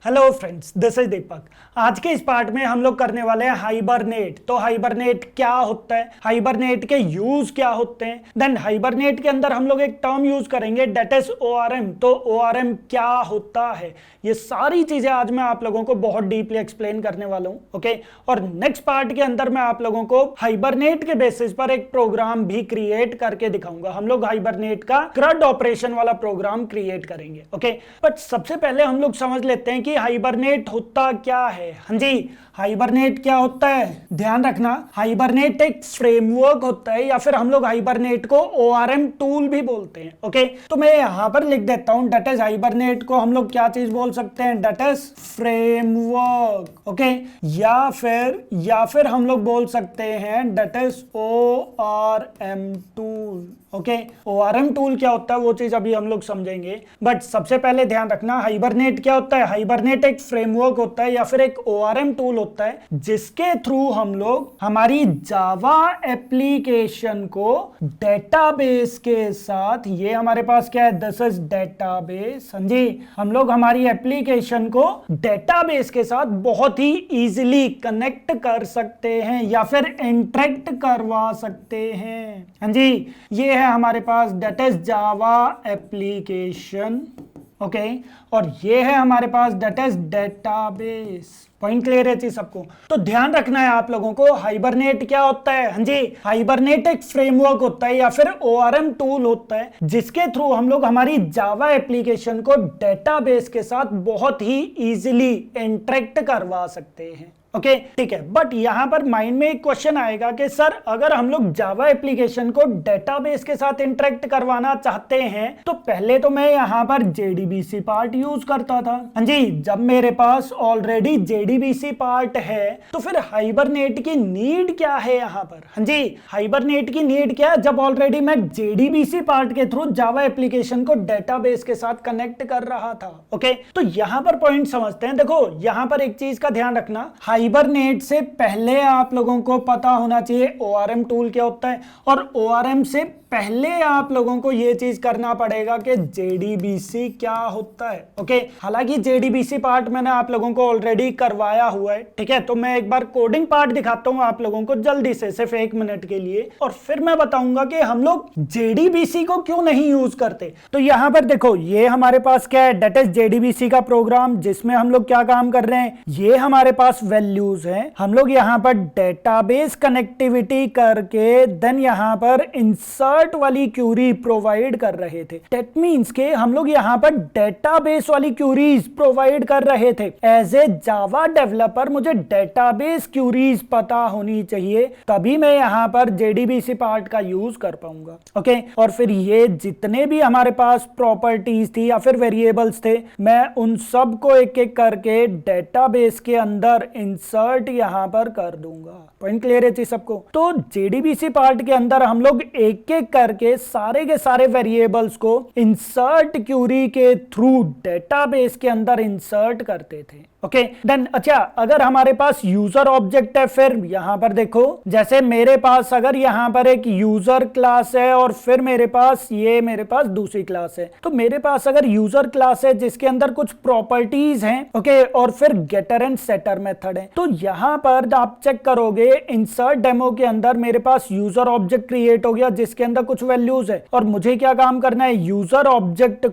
Hello friends, this is दीपक। आज के इस पार्ट में हम लोग करने वाले हैं हाइबरनेट। तो हाइबरनेट क्या होता है, हाइबरनेट के यूज क्या होते हैं, देन हाइबरनेट के अंदर हम लोग एक टर्म यूज करेंगे डेट इज ओआरएम। तो ओआरएम क्या होता है, ये सारी चीजें आज मैं आप लोगों को बहुत डीपली एक्सप्लेन करने वाला हूं। ओके, और नेक्स्ट पार्ट के अंदर मैं आप लोगों को हाइबरनेट के बेसिस पर एक प्रोग्राम भी क्रिएट करके दिखाऊंगा। हम लोग हाइबरनेट का क्रड ऑपरेशन वाला प्रोग्राम क्रिएट करेंगे। ओके, बट सबसे पहले हम लोग समझ लेते हैं कि हाइबरनेट होता क्या है। हाँ जी, हाइबरनेट क्या होता है, ध्यान रखना। हाइबरनेट एक फ्रेमवर्क होता है या फिर हम लोग हाइबरनेट को ओआरएम टूल भी बोलते हैं। ओके, तो मैं यहां पर लिख देता हूं डेट इज हाइबरनेट को हम लोग क्या चीज बोल सकते हैं, डेट इज फ्रेमवर्क। ओके, या फिर हम लोग बोल सकते हैं that is ORM tool. Okay, ORM tool क्या होता है वो चीज अभी हम लोग समझेंगे, बट सबसे पहले ध्यान रखना हाइबरनेट क्या होता है। हाइबरनेट एक फ्रेमवर्क होता है या फिर एक ओआरएम टूल होता है जिसके थ्रू हम लोग हमारी जावा एप्लीकेशन को डेटाबेस के साथ, ये हमारे पास क्या है, दिस इज डेटाबेस। हाँ जी, हम लोग हमारी एप्लीकेशन को डेटाबेस के साथ बहुत ही इजीली कनेक्ट कर सकते हैं या फिर इंटरेक्ट करवा सकते हैं। हाँ जी, ये है हमारे पास that is Java application. Okay, और ये है हमारे पास that is database. Point clear है चीज सबको। तो ध्यान रखना है आप लोगों को, हाइबरनेट क्या होता है। हाँ जी, हाइबरनेट एक फ्रेमवर्क होता है या फिर ओआरएम टूल होता है जिसके थ्रू हम लोग हमारी जावा एप्लीकेशन को डेटाबेस के साथ बहुत ही इजीली इंटरेक्ट करवा सकते हैं। ओके, ठीक है, बट यहां पर माइंड में एक क्वेश्चन आएगा कि सर अगर हम लोग जावा एप्लीकेशन को डेटाबेस के साथ इंटरेक्ट करवाना चाहते हैं तो पहले तो मैं यहां पर जेडीबीसी पार्ट यूज करता था। हाँ जी, जब मेरे पास ऑलरेडी जेडीबीसी पार्ट है तो फिर हाइबरनेट की नीड क्या है यहां पर। हाँ जी, हाइबरनेट की नीड क्या है, जब ऑलरेडी मैं जेडीबीसी पार्ट के थ्रू जावा एप्लीकेशन को डेटाबेस के साथ कनेक्ट कर रहा था। ओके, तो यहां पर पॉइंट समझते हैं। देखो यहां पर एक चीज का ध्यान रखना, हाइबरनेट से पहले आप लोगों को पता होना चाहिए ओआरएम टूल क्या होता है, और ओआरएम से पहले आप लोगों को यह चीज करना पड़ेगा कि जेडीबीसी क्या होता है। ओके, हालांकि जेडीबीसी पार्ट मैंने आप लोगों को ऑलरेडी करवाया हुआ है। ठीक है, तो मैं एक बार कोडिंग पार्ट दिखाता हूं आप लोगों को जल्दी से, सिर्फ 1 मिनट के लिए, और फिर मैं बताऊंगा कि हम लोग जेडीबीसी को क्यों नहीं यूज करते। तो यहां पर देखो, ये हमारे पास क्या है, डेट इज जेडीबीसी का प्रोग्राम जिसमें हम लोग क्या काम कर रहे हैं, ये हमारे पास वैल्यूज है। हम लोग यहां पर डेटाबेस कनेक्टिविटी करके देन यहां पर इंसर्ट वाली क्यूरी प्रोवाइड कर रहे थे। दैट मींस के हम लोग यहां पर डेटाबेस वाली क्यूरीज प्रोवाइड कर रहे थे। एज ए जावा डेवलपर मुझे डेटाबेस क्यूरीज पता होनी चाहिए, तभी मैं यहां पर जेडीबीसी पार्ट का यूज कर पाऊंगा। ओके, और फिर ये जितने भी हमारे पास प्रॉपर्टीज थी या फिर वेरिएबल्स थे, मैं उन सब को एक एक करके डेटाबेस के अंदर इंसर्ट यहां पर कर दूंगा। पॉइंट क्लियर है जी सबको। तो जेडीबीसी पार्ट के अंदर हम लोग एक एक करके सारे के सारे वेरिएबल्स को इंसर्ट क्यूरी के थ्रू डेटाबेस के अंदर इंसर्ट करते थे। ओके, देन अच्छा, अगर हमारे पास यूजर ऑब्जेक्ट है, फिर यहां पर देखो, जैसे मेरे पास अगर यहां पर एक यूजर क्लास है और फिर मेरे पास दूसरी क्लास है, तो मेरे पास अगर यूजर क्लास है जिसके अंदर कुछ प्रॉपर्टीज हैं, ओके, और फिर गेटर एंड सेटर मेथड है, तो यहां पर आप चेक करोगे इंसर्ट डेमो के अंदर मेरे पास यूजर ऑब्जेक्ट क्रिएट हो गया जिसके अंदर कुछ वैल्यूज है, और मुझे क्या काम करना है, यूजर ऑब्जेक्ट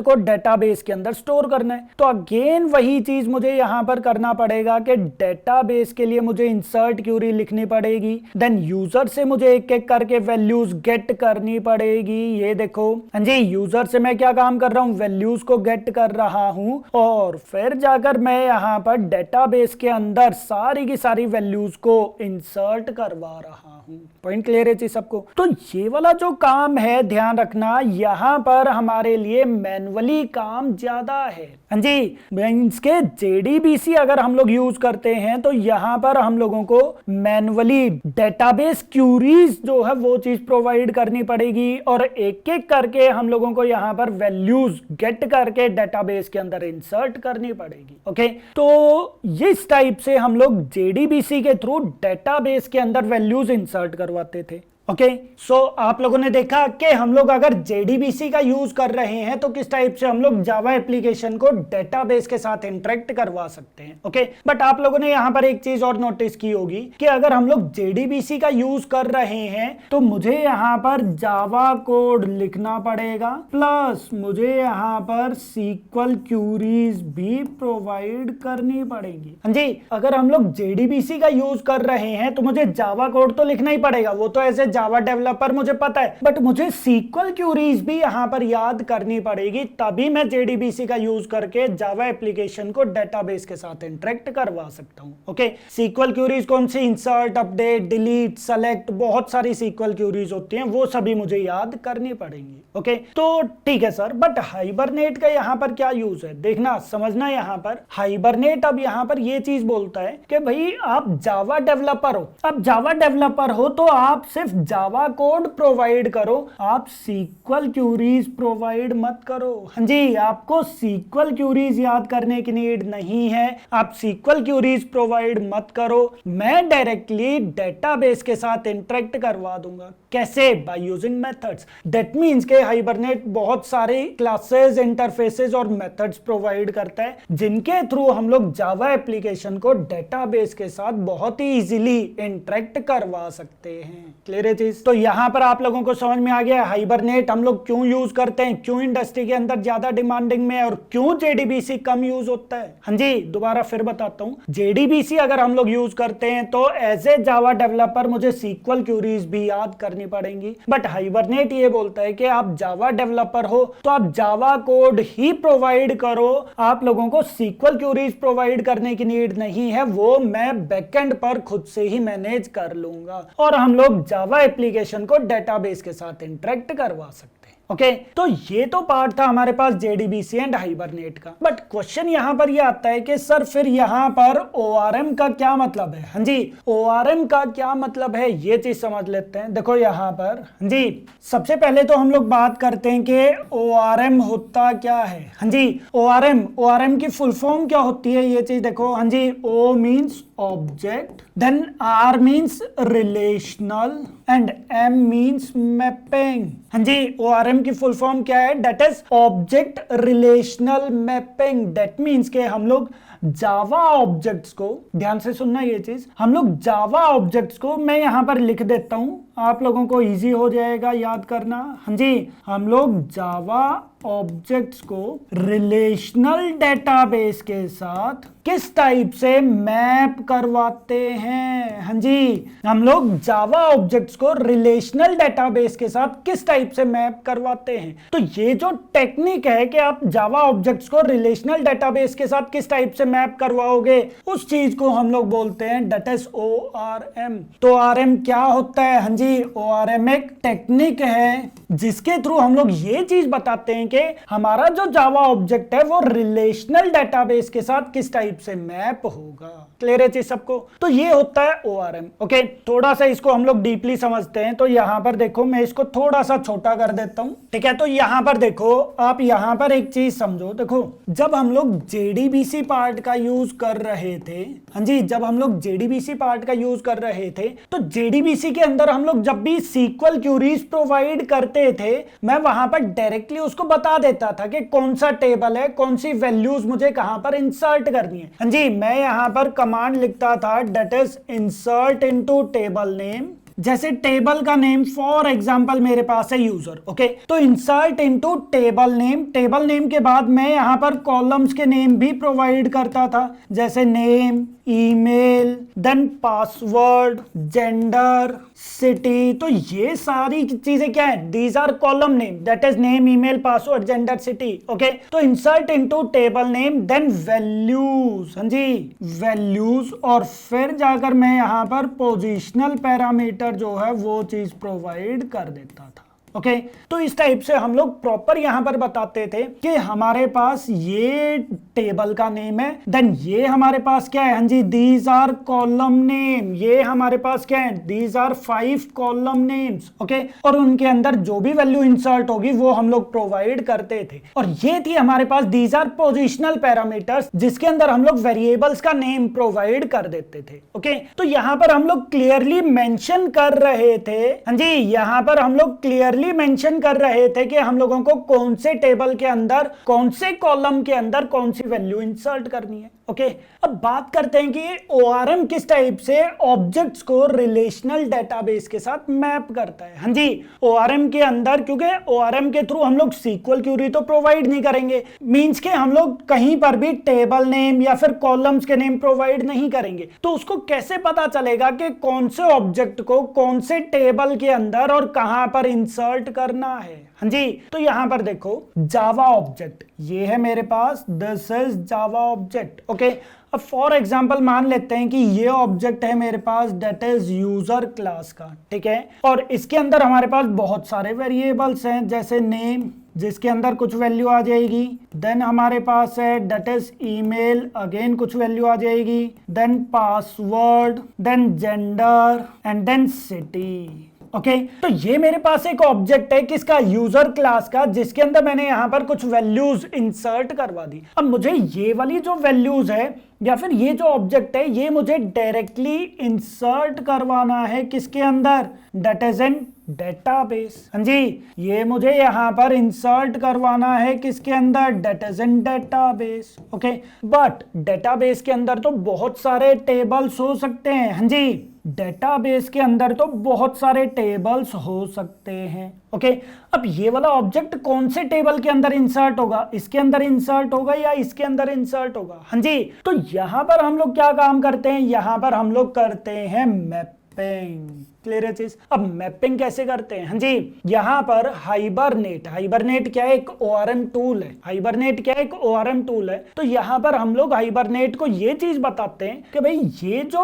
को डेटाबेस के अंदर स्टोर करना है। तो अगेन वही चीज मुझे यहां पर करना पड़ेगा कि डेटाबेस के लिए मुझे इंसर्ट क्यूरी लिखनी पड़ेगी, देन यूजर से मुझे एक एक करके वैल्यूज गेट करनी पड़ेगी। ये देखो, हाँ जी, यूजर से मैं क्या काम कर रहा हूं, वैल्यूज को गेट कर रहा हूं, और फिर जाकर मैं यहां पर डेटाबेस के अंदर सारी की सारी वैल्यूज को इंसर्ट करवा रहा हूं। पॉइंट क्लियर है जी सबको। तो ये वाला जो काम है, ध्यान रखना, यहां पर हमारे लिए मैनुअली काम ज्यादा है। हाँ जी, मींस के जेडीबीसी अगर हम लोग यूज करते हैं तो यहां पर हम लोगों को मैनुअली डेटाबेस क्यूरीज जो है वो चीज प्रोवाइड करनी पड़ेगी, और एक एक करके हम लोगों को यहां पर वैल्यूज गेट करके डेटाबेस के अंदर इंसर्ट करनी पड़ेगी। ओके, तो इस टाइप से हम लोग जेडीबीसी के थ्रू डेटाबेस के अंदर वैल्यूज इंसर्ट करवाते थे। ओके, सो आप लोगों ने देखा कि हम लोग अगर JDBC का यूज कर रहे हैं तो किस टाइप से हम लोग जावा एप्लीकेशन को डेटाबेस के साथ इंटरेक्ट करवा सकते हैं। ओके, बट आप लोगों ने यहाँ पर एक चीज और नोटिस की होगी कि अगर हम लोग JDBC का यूज कर रहे हैं तो मुझे यहाँ पर जावा कोड लिखना पड़ेगा, प्लस मुझे यहाँ पर SQL क्यूरीज भी प्रोवाइड करनी पड़ेगी। हाँ जी, अगर हम लोग JDBC का यूज कर रहे हैं तो मुझे जावा कोड तो लिखना ही पड़ेगा, वो तो ऐसे जावा डेवलपर मुझे पता है, बट मुझे SQL क्यूरीज भी यहां पर याद करनी पड़ेगी, तभी मैं JDBC का यूज करके जावा एप्लीकेशन को डेटाबेस के साथ इंटरेक्ट करवा सकता हूं। ओके, SQL क्यूरीज कौन सी? इंसर्ट, अपडेट, डिलीट, सेलेक्ट, बहुत सारी SQL क्यूरीज होती हैं, वो सभी मुझे याद करनी पड़ेंगी। ओके, तो ठीक है सर, बट हाइबरनेट का यहां पर क्या यूज है? देखना, समझना, यहां पर हाइबरनेट अब यहां पर ये चीज बोलता है कि भाई आप जावा डेवलपर हो, अब जावा डेवलपर हो तो आप सिर्फ जावा कोड प्रोवाइड करो, आप SQL क्यूरीज प्रोवाइड मत करो। हाँ जी, आपको SQL क्यूरीज याद करने की नीड नहीं है, आप SQL क्यूरीज प्रोवाइड मत करो, मैं डायरेक्टली डेटाबेस के साथ इंटरेक्ट करवा दूंगा। कैसे? By using methods. That means के हाइबरनेट बहुत सारे क्लासेस, इंटरफेसेस और मेथड्स प्रोवाइड करता है जिनके थ्रू हम लोग जावा एप्लीकेशन को डेटाबेस के साथ बहुत ही इजीली इंटरेक्ट करवा सकते हैं। क्लियर है चीज? तो यहां पर आप लोगों को समझ में आ गया हाइबरनेट हम लोग क्यों यूज करते हैं, क्यों इंडस्ट्री के अंदर ज्यादा डिमांडिंग में है और क्यों JDBC कम यूज होता है। हाँ जी, दोबारा फिर बताता हूं, JDBC अगर हम लोग यूज करते हैं तो एज ए जावा डेवलपर मुझे SQL क्यूरीज भी याद करनी पड़ेंगी, बट हाइबरनेट ये बोलता है कि आप जावा डेवलपर हो तो आप जावा कोड ही प्रोवाइड करो, आप लोगों को SQL क्यूरीज प्रोवाइड करने की नीड नहीं है, वो मैं बैकएंड पर खुद से ही मैनेज कर लूंगा और हम लोग जावा एप्लीकेशन को डेटाबेस के साथ इंटरेक्ट करवा सकते हैं। ओके, तो ये तो पार्ट था हमारे पास JDBC एंड हाइबरनेट का, बट क्वेश्चन यहां पर ये आता है कि सर फिर यहां पर ORM का क्या मतलब है। हाँ जी, ORM का क्या मतलब है ये चीज समझ लेते हैं। देखो यहां पर, हाँ जी, सबसे पहले तो हम लोग बात करते हैं कि ORM होता क्या है। हाँ जी, ORM की फुल फॉर्म क्या होती है ये चीज देखो। हाँ जी, O means object, then R means relational and M means mapping. हाँ जी, ORM की फुल फॉर्म क्या है? That is object relational mapping. That means के हम लोग जावा ऑब्जेक्ट्स को, ध्यान से सुनना ये चीज, हम लोग जावा ऑब्जेक्ट्स को, मैं यहां पर लिख देता हूं, आप लोगों को इजी हो जाएगा याद करना। हाँ जी, हम लोग जावा ऑब्जेक्ट्स को रिलेशनल डेटाबेस के साथ किस टाइप से मैप करवाते हैं। हाँ जी, हम लोग जावा ऑब्जेक्ट्स को रिलेशनल डेटाबेस के साथ किस टाइप से मैप करवाते हैं। तो ये जो टेक्निक है कि आप जावा ऑब्जेक्ट्स को रिलेशनल डेटाबेस के साथ किस टाइप से मैप करवाओगे, उस चीज को हम लोग बोलते हैं दैट इज ORM। तो ORM क्या होता है? हाँ जी, ORM एक टेक्निक है जिसके थ्रू हम लोग ये चीज बताते हैं कि हमारा जो जावा ऑब्जेक्ट है वो रिलेशनल डेटाबेस के साथ किस टाइप से मैप होगा। क्लियर है चीज सबको? तो ये होता है ORM। ओके, थोड़ा सा इसको हम लोग डीपली समझते हैं। तो यहां पर देखो, मैं इसको थोड़ा सा छोटा कर देता हूं, ठीक है। तो यहां पर देखो, आप यहां पर एक चीज समझो। देखो, जब हम लोग JDBC पार्ट का यूज कर रहे थे, हाँ जी, जब हम लोग JDBC पार्ट का यूज कर रहे थे तो JDBC के अंदर हम लोग जब भी SQL क्यूरीज प्रोवाइड करते थे, मैं वहां पर डायरेक्टली उसको बता देता था कि कौन सा टेबल है, कौन सी वैल्यूज मुझे कहां पर इंसर्ट करनी है। हाँ जी, मैं यहां पर कमांड लिखता था that is insert into table name. जैसे टेबल का नेम फॉर एग्जांपल मेरे पास है यूजर। ओके, तो insert into table name, table name के बाद मैं यहां पर कॉलम्स के नेम भी प्रोवाइड करता था, जैसे name, email, then password, gender, city. तो ये सारी चीजें क्या है? These are column name, that is name, email, password, gender, city. Okay, तो insert into table name, then values. हाँ जी, वैल्यूज, और फिर जाकर मैं यहां पर पोजिशनल पैरामीटर जो है वो चीज प्रोवाइड कर देता था। ओके तो इस टाइप से हम लोग प्रॉपर यहां पर बताते थे कि हमारे पास ये टेबल का नेम है, देन ये हमारे पास क्या है, हाँ जी दीज आर कॉलम नेम, ये हमारे पास क्या है, these are 5 column names. Okay और उनके अंदर जो भी वैल्यू इंसर्ट होगी वो हम लोग प्रोवाइड करते थे। और ये थी हमारे पास दीज आर पोजिशनल पैरामीटर्स, जिसके अंदर हम लोग वेरिएबल्स का नेम प्रोवाइड कर देते थे। ओके तो यहां पर हम लोग क्लियरली मेंशन कर रहे थे, हाँ जी यहां पर हम लोग क्लियरली मेंशन कर रहे थे कि हम लोगों को कौन से टेबल के अंदर, कौन से कॉलम के अंदर कौन सी वैल्यू इंसर्ट करनी है। ओके अब बात करते हैं कि ORM किस टाइप से ऑब्जेक्ट्स को रिलेशनल डेटाबेस के साथ मैप करता है। हाँ जी ORM के अंदर, क्योंकि ORM के थ्रू हम लोग SQL क्यूरी तो प्रोवाइड नहीं करेंगे, मींस के हम लोग कहीं पर भी टेबल नेम या फिर कॉलम्स के नेम प्रोवाइड नहीं करेंगे, तो उसको कैसे पता चलेगा कि कौन से ऑब्जेक्ट को कौन से टेबल के अंदर और कहां पर इंसर्ट करना है। हाँ जी तो यहां पर देखो जावा ऑब्जेक्ट, ये है मेरे पास, this is Java object. Okay अब फॉर एग्जांपल मान लेते हैं कि ये ऑब्जेक्ट है मेरे पास, दैट इज यूजर क्लास का, ठीक है, और इसके अंदर हमारे पास बहुत सारे वेरिएबल्स हैं, जैसे नेम जिसके अंदर कुछ वैल्यू आ जाएगी, देन हमारे पास है दैट इज ईमेल, अगेन कुछ वैल्यू आ जाएगी, then password, then gender and then city. Okay तो ये मेरे पास एक ऑब्जेक्ट है किसका, यूजर क्लास का, जिसके अंदर मैंने यहां पर कुछ वैल्यूज इंसर्ट करवा दी। अब मुझे ये वाली जो वैल्यूज है या फिर ये जो ऑब्जेक्ट है ये मुझे डायरेक्टली इंसर्ट करवाना है किसके अंदर, दैट इज इन डेटाबेस। हाँ जी ये मुझे यहां पर इंसर्ट करवाना है किसके अंदर, that is in database. Okay but database के अंदर तो बहुत सारे टेबल्स हो सकते हैं। हाँ जी डेटाबेस के अंदर तो बहुत सारे टेबल्स हो सकते हैं। ओके अब ये वाला ऑब्जेक्ट कौन से टेबल के अंदर इंसर्ट होगा, इसके अंदर इंसर्ट होगा या इसके अंदर इंसर्ट होगा। हाँ जी तो यहां पर हम लोग क्या काम करते हैं, यहां पर हम लोग करते हैं मैपिंग। क्लियर है चीज। अब मैपिंग कैसे करते हैं, हाँ जी यहां पर हाइबरनेट, हाइबरनेट क्या है, एक ORM टूल है, हाइबरनेट क्या है, एक ORM टूल है। तो यहां पर हम लोग हाइबरनेट को ये चीज बताते हैं कि भाई ये जो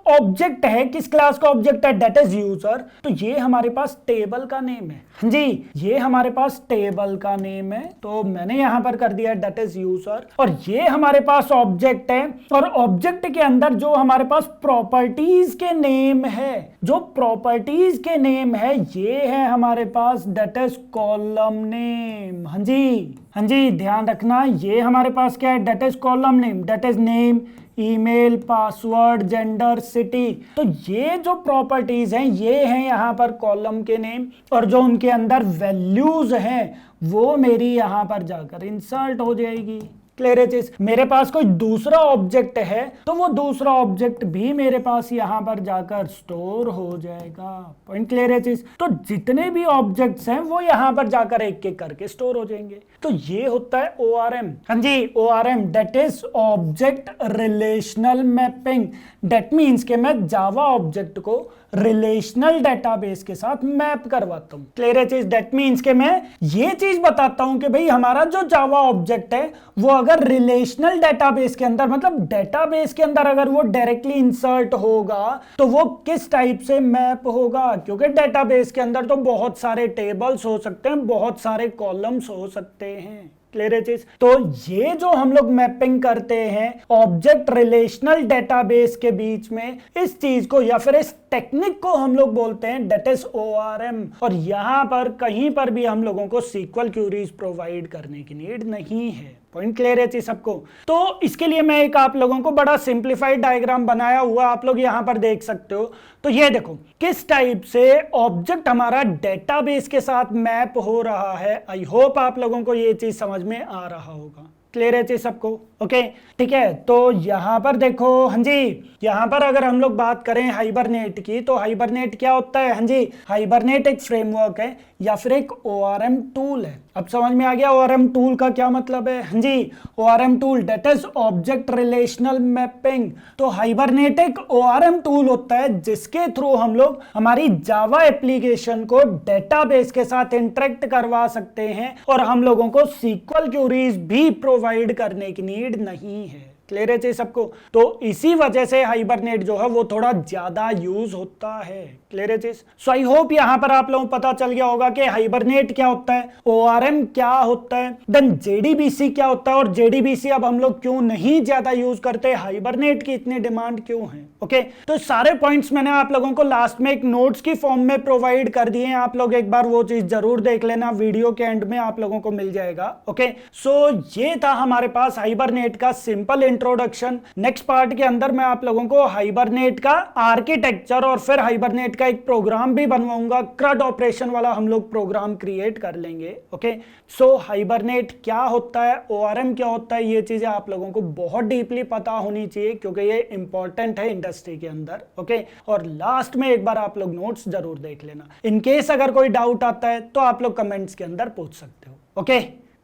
ऑब्जेक्ट है किस क्लास का ऑब्जेक्ट है, दैट इज यूजर, तो ये हमारे पास टेबल का नेम है। हाँ जी ये हमारे पास टेबल का नेम है, तो मैंने यहां पर कर दिया दैट इज यूजर, और ये हमारे पास ऑब्जेक्ट है, और ऑब्जेक्ट के अंदर जो हमारे पास प्रॉपर्टीज के नेम है, जो प्रॉपर्टीज के नेम है ये है हमारे पास दैट इज कॉलम नेम। हाँ जी ध्यान रखना, ये हमारे पास क्या है, that is column name, that is name, email, password, gender, city. तो ये जो प्रॉपर्टीज हैं ये हैं यहाँ पर कॉलम के नेम, और जो उनके अंदर वैल्यूज हैं वो मेरी यहाँ पर जाकर इंसर्ट हो जाएगी। क्लियर है चीज। मेरे पास कोई दूसरा ऑब्जेक्ट है तो वो दूसरा ऑब्जेक्ट भी मेरे पास यहां पर जाकर स्टोर हो जाएगा। पॉइंट क्लियर है चीज। तो जितने भी ऑब्जेक्ट्स हैं वो यहां पर जाकर एक एक करके स्टोर हो जाएंगे। तो ये होता है ORM। हाँ जी ORM that is object relational mapping. That means कि मैं जावा ऑब्जेक्ट को रिलेशनल डेटाबेस के साथ मैप करवाता हूं। क्लियर है चीज। दैट मीन्स कि मैं ये चीज बताता हूं कि भाई हमारा जो जावा ऑब्जेक्ट है वो अगर रिलेशनल डेटाबेस के अंदर, मतलब डेटाबेस के अंदर अगर वो डायरेक्टली इंसर्ट होगा तो वो किस टाइप से मैप होगा, क्योंकि डेटाबेस के अंदर तो बहुत सारे टेबल्स हो सकते हैं, बहुत सारे कॉलम्स हो सकते हैं। क्लियर है चीज। तो ये जो हम लोग मैपिंग करते हैं ऑब्जेक्ट रिलेशनल डेटाबेस के बीच में, इस चीज को या फिर इस टेक्निक को हम लोग बोलते हैं दैट इज ORM। और यहां पर कहीं पर भी हम लोगों को SQL क्यूरीज प्रोवाइड करने की नीड नहीं है। पॉइंट क्लियर है चीज सबको। तो इसके लिए मैं एक आप लोगों को बड़ा सिंप्लीफाइड डायग्राम बनाया हुआ आप लोग यहां पर देख सकते हो। तो ये देखो किस टाइप से ऑब्जेक्ट हमारा डेटाबेस के साथ मैप हो रहा है। आई होप आप लोगों को ये चीज समझ में आ रहा होगा। क्लियर है चीज सबको। ओके ठीक है। तो यहां पर देखो, हाँ जी यहां पर अगर हम लोग बात करें हाइबरनेट की, तो हाइबरनेट क्या होता है। हाँ जी हाइबरनेट एक फ्रेमवर्क है या फिर एक ORM टूल है। अब समझ में आ गया ORM टूल का क्या मतलब है। हाँ जी ORM tool that is object relational mapping. तो हाइबरनेट एक ORM टूल होता है जिसके थ्रू हम लोग हमारी जावा एप्लीकेशन को डेटाबेस के साथ इंटरेक्ट करवा सकते हैं और हम लोगों को SQL क्यूरीज भी प्रोवाइड करने की नीड नहीं है। क्लियर है चीज सबको। तो इसी वजह से हाइबरनेट जो है वो थोड़ा ज्यादा यूज होता है। क्लियर है चीज। सो आई होप यहाँ पर आप लोगों को पता चल गया होगा कि हाइबरनेट क्या होता है, ORM क्या होता है, देन JDBC क्या होता है, और JDBC अब हम लोग क्यों नहीं ज्यादा यूज करते, हाइबरनेट की इतनी डिमांड क्यों है। ओके, तो सारे पॉइंट्स मैंने आप लोगों को लास्ट में एक नोट्स की फॉर्म में प्रोवाइड कर दिए हैं, आप लोग एक बार वो चीज जरूर देख लेना, वीडियो के एंड में आप लोगों को मिल जाएगा। ओके, सो ये था हमारे पास हाइबरनेट का सिंपल इंट्रोडक्शन। नेक्स्ट पार्ट के अंदर मैं आप लोगों को हाइबरनेट का आर्किटेक्चर और फिर हाइबरनेट का एक प्रोग्राम भी बनवाऊंगा, CRUD ऑपरेशन वाला हम लोग प्रोग्राम क्रिएट कर लेंगे। ओके, सो हाइबरनेट क्या होता है, ORM क्या होता है, ये चीजें आप लोगों को बहुत डीपली पता होनी चाहिए क्योंकि ये इंपॉर्टेंट है इंडस्ट्री के अंदर। ओके, और लास्ट में एक बार आप लोग नोट्स जरूर देख लेना। इन केस अगर कोई डाउट आता है तो आप लोग कमेंट्स के अंदर पूछ सकते हो। Okay,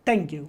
thank you.